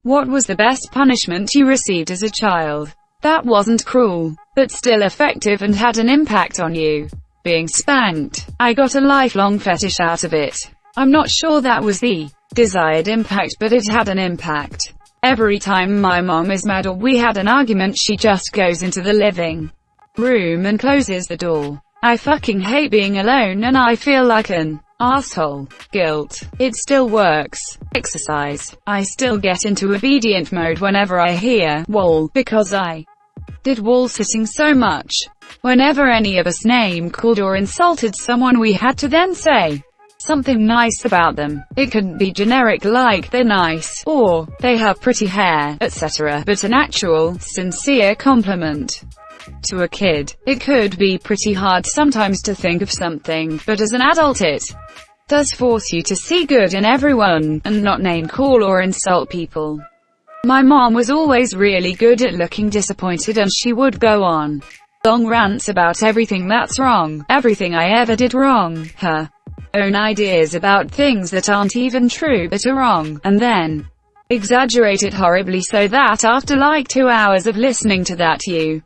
What was the best punishment you received as a child? That wasn't cruel, but still effective and had an impact on you. Being spanked. I got a lifelong fetish out of it. I'm not sure that was the desired impact, but it had an impact. Every time my mom is mad or we had an argument, she just goes into the living room and closes the door. I fucking hate being alone and I feel like an asshole. Guilt. It still works. Exercise. I still get into obedient mode whenever I hear wall, because I did wall sitting so much. Whenever any of us name called or insulted someone, we had to then say something nice about them. It couldn't be generic like they're nice, or they have pretty hair, etc., but an actual, sincere compliment. To a kid, it could be pretty hard sometimes to think of something, but as an adult it does force you to see good in everyone, and not name call or insult people. My mom was always really good at looking disappointed, and she would go on long rants about everything that's wrong, everything I ever did wrong, her own ideas about things that aren't even true but are wrong, and then exaggerate it horribly so that after like 2 hours of listening to that you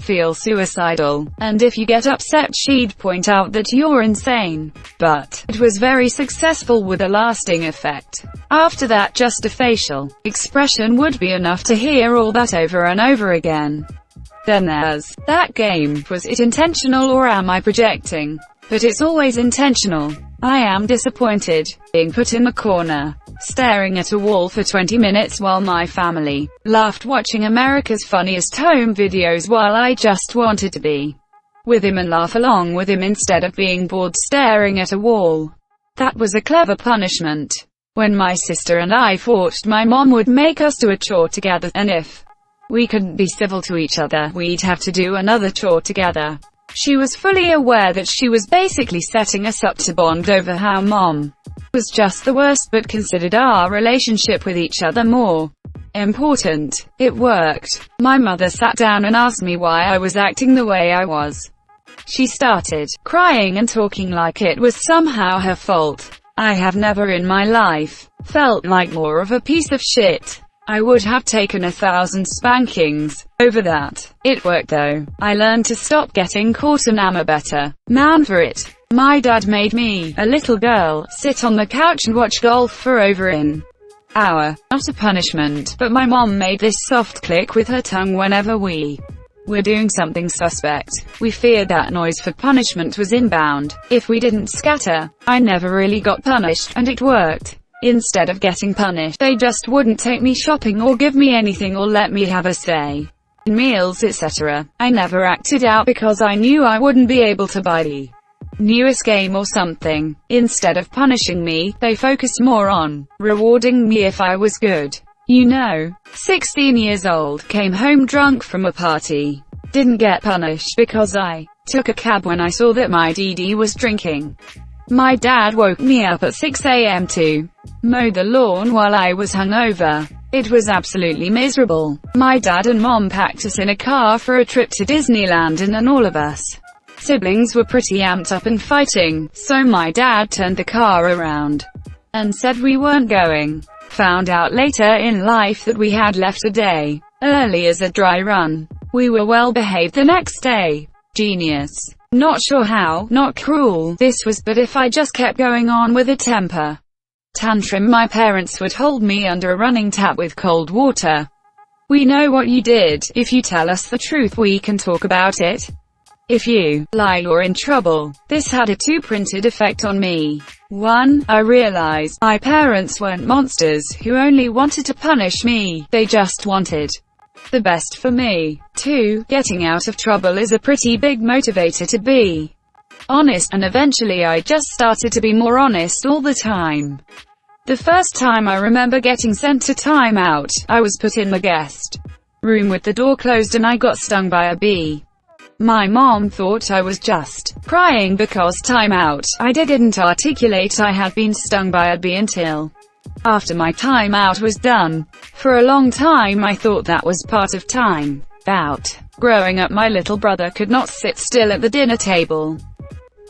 feel suicidal. And if you get upset, she'd point out that you're insane. But it was very successful with a lasting effect. After that, just a facial expression would be enough to hear all that over and over again. Then there's that game. Was it intentional or am I projecting? But it's always intentional. I am disappointed, being put in the corner, staring at a wall for 20 minutes while my family laughed watching America's Funniest Home Videos, while I just wanted to be with him and laugh along with him instead of being bored staring at a wall. That was a clever punishment. When my sister and I fought, my mom would make us do a chore together, and if we couldn't be civil to each other, we'd have to do another chore together. She was fully aware that she was basically setting us up to bond over how mom was just the worst, but considered our relationship with each other more important. It worked. My mother sat down and asked me why I was acting the way I was. She started crying and talking like it was somehow her fault. I have never in my life felt like more of a piece of shit. I would have taken 1,000 spankings over that. It worked though. I learned to stop getting caught and am a better man for it. My dad made me, a little girl, sit on the couch and watch golf for over an hour. Not a punishment, but my mom made this soft click with her tongue whenever we were doing something suspect. We feared that noise for punishment was inbound. If we didn't scatter, I never really got punished, and it worked. Instead of getting punished, they just wouldn't take me shopping or give me anything or let me have a say in meals, etc. I never acted out because I knew I wouldn't be able to buy the newest game or something. Instead of punishing me, they focused more on rewarding me if I was good. 16 years old, came home drunk from a party. Didn't get punished because I took a cab when I saw that my DD was drinking. My dad woke me up at 6 a.m. to mow the lawn while I was hungover. It was absolutely miserable. My dad and mom packed us in a car for a trip to Disneyland, and all of us siblings were pretty amped up and fighting, so my dad turned the car around and said we weren't going. Found out later in life that we had left a day early as a dry run. We were well behaved the next day. Genius. Not sure how, not cruel, this was, but if I just kept going on with a temper tantrum, my parents would hold me under a running tap with cold water. We know what you did. If you tell us the truth, we can talk about it. If you lie, you're in trouble. This had a two-printed effect on me. 1. I realized my parents weren't monsters who only wanted to punish me, they just wanted the best for me. 2. Getting out of trouble is a pretty big motivator to be honest, and eventually I just started to be more honest all the time. The first time I remember getting sent to timeout, I was put in the guest room with the door closed and I got stung by a bee. My mom thought I was just crying because timeout. I didn't articulate I had been stung by a bee until after my timeout was done. For a long time I thought that was part of time out. Growing up, my little brother could not sit still at the dinner table.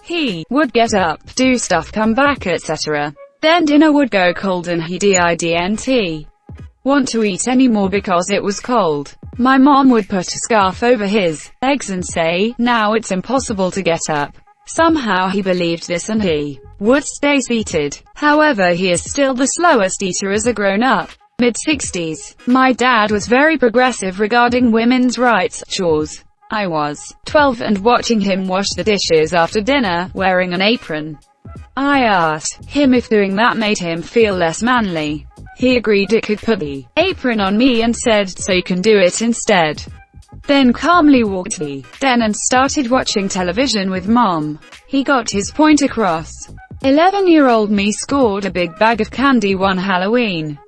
He would get up, do stuff, come back, etc. Then dinner would go cold and he didn't. want to eat anymore because it was cold. My mom would put a scarf over his legs and say, "Now it's impossible to get up." Somehow he believed this and he would stay seated. However, he is still the slowest eater as a grown-up. Mid-60s. My dad was very progressive regarding women's rights, chores. I was 12 and watching him wash the dishes after dinner, wearing an apron. I asked him if doing that made him feel less manly. He agreed it could put the apron on me and said, "So you can do it instead." Then calmly walked to the den and started watching television with Mom. He got his point across. 11-year-old me scored a big bag of candy one Halloween.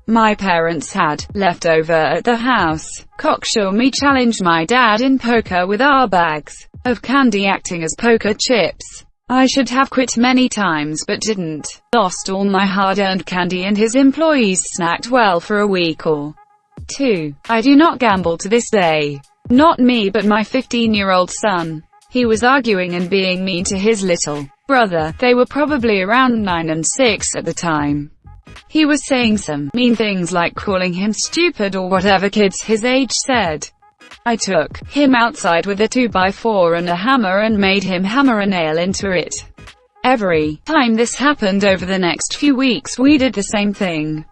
My parents had left over at the house. Cocksure me challenged my dad in poker with our bags of candy acting as poker chips. I should have quit many times but didn't. Lost all my hard-earned candy and his employees snacked well for a week or two. I do not gamble to this day. Not me but my 15-year-old son. He was arguing and being mean to his little brother. They were probably around 9 and 6 at the time. He was saying some mean things like calling him stupid or whatever kids his age said. I took him outside with a 2x4 and a hammer and made him hammer a nail into it. Every time this happened over the next few weeks we did the same thing.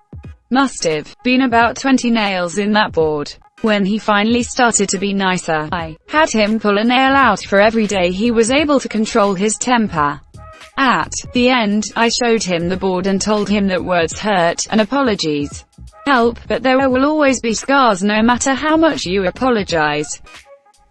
Must have been about 20 nails in that board. When he finally started to be nicer, I had him pull a nail out for every day he was able to control his temper. At the end, I showed him the board and told him that words hurt, and apologies help, but there will always be scars no matter how much you apologize.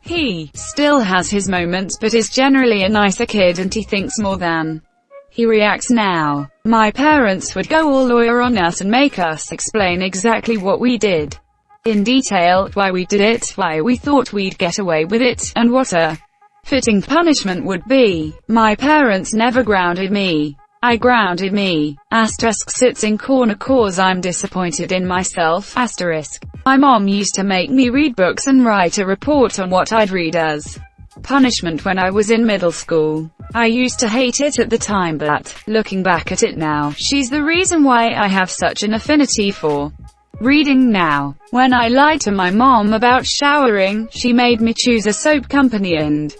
He still has his moments but is generally a nicer kid and he thinks more than he reacts now. My parents would go all lawyer on us and make us explain exactly what we did. In detail, why we did it, why we thought we'd get away with it, and what a fitting punishment would be. My parents never grounded me. I grounded me. Asterisk sits in corner cause I'm disappointed in myself. Asterisk. My mom used to make me read books and write a report on what I'd read as punishment when I was in middle school. I used to hate it at the time but, looking back at it now, she's the reason why I have such an affinity for reading now. When I lied to my mom about showering, she made me choose a soap company and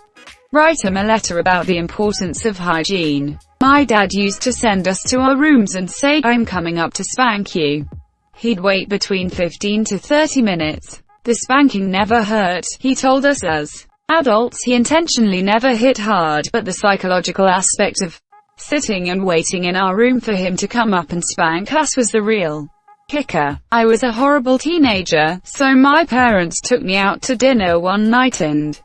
write him a letter about the importance of hygiene. My dad used to send us to our rooms and say, "I'm coming up to spank you." He'd wait between 15 to 30 minutes. The spanking never hurt, he told us. As adults he intentionally never hit hard, but the psychological aspect of sitting and waiting in our room for him to come up and spank us was the real kicker. I was a horrible teenager, so my parents took me out to dinner one night and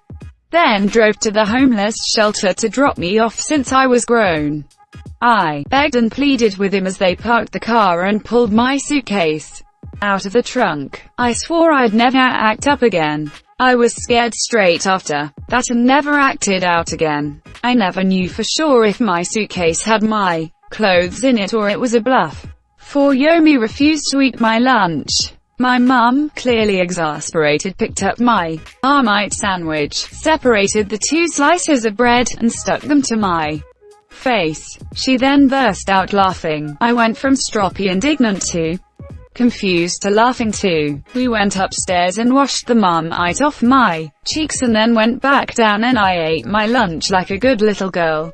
then drove to the homeless shelter to drop me off since I was grown. I begged and pleaded with him as they parked the car and pulled my suitcase out of the trunk. I swore I'd never act up again. I was scared straight after that and never acted out again. I never knew for sure if my suitcase had my clothes in it or it was a bluff. 4 Yomi refused to eat my lunch. My mum, clearly exasperated, picked up my Marmite sandwich, separated the 2 slices of bread, and stuck them to my face. She then burst out laughing. I went from stroppy indignant to confused to laughing too. We went upstairs and washed the Marmite off my cheeks and then went back down and I ate my lunch like a good little girl.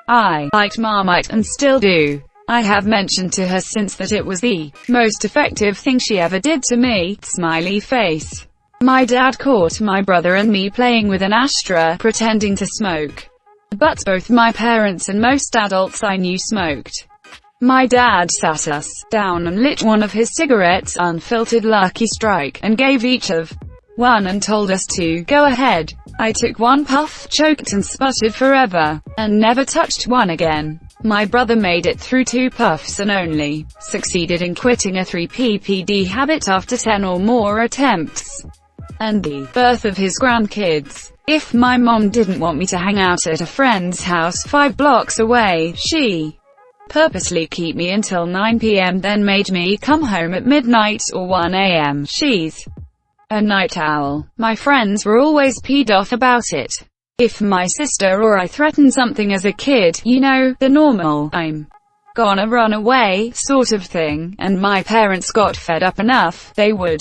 I liked Marmite and still do. I have mentioned to her since that it was the most effective thing she ever did to me. Smiley face. My dad caught my brother and me playing with an ashtray, pretending to smoke. But both my parents and most adults I knew smoked. My dad sat us down and lit one of his cigarettes, unfiltered Lucky Strike, and gave each of one and told us to go ahead. I took one puff, choked and sputtered forever, and never touched one again. My brother made it through 2 puffs and only succeeded in quitting a 3 ppd habit after 10 or more attempts. And the birth of his grandkids. If my mom didn't want me to hang out at a friend's house 5 blocks away, she purposely keep me until 9 p.m. then made me come home at midnight or 1 a.m. She's a night owl. My friends were always peed off about it. If my sister or I threatened something as a kid, you know, the normal, I'm gonna run away, sort of thing, and my parents got fed up enough, they would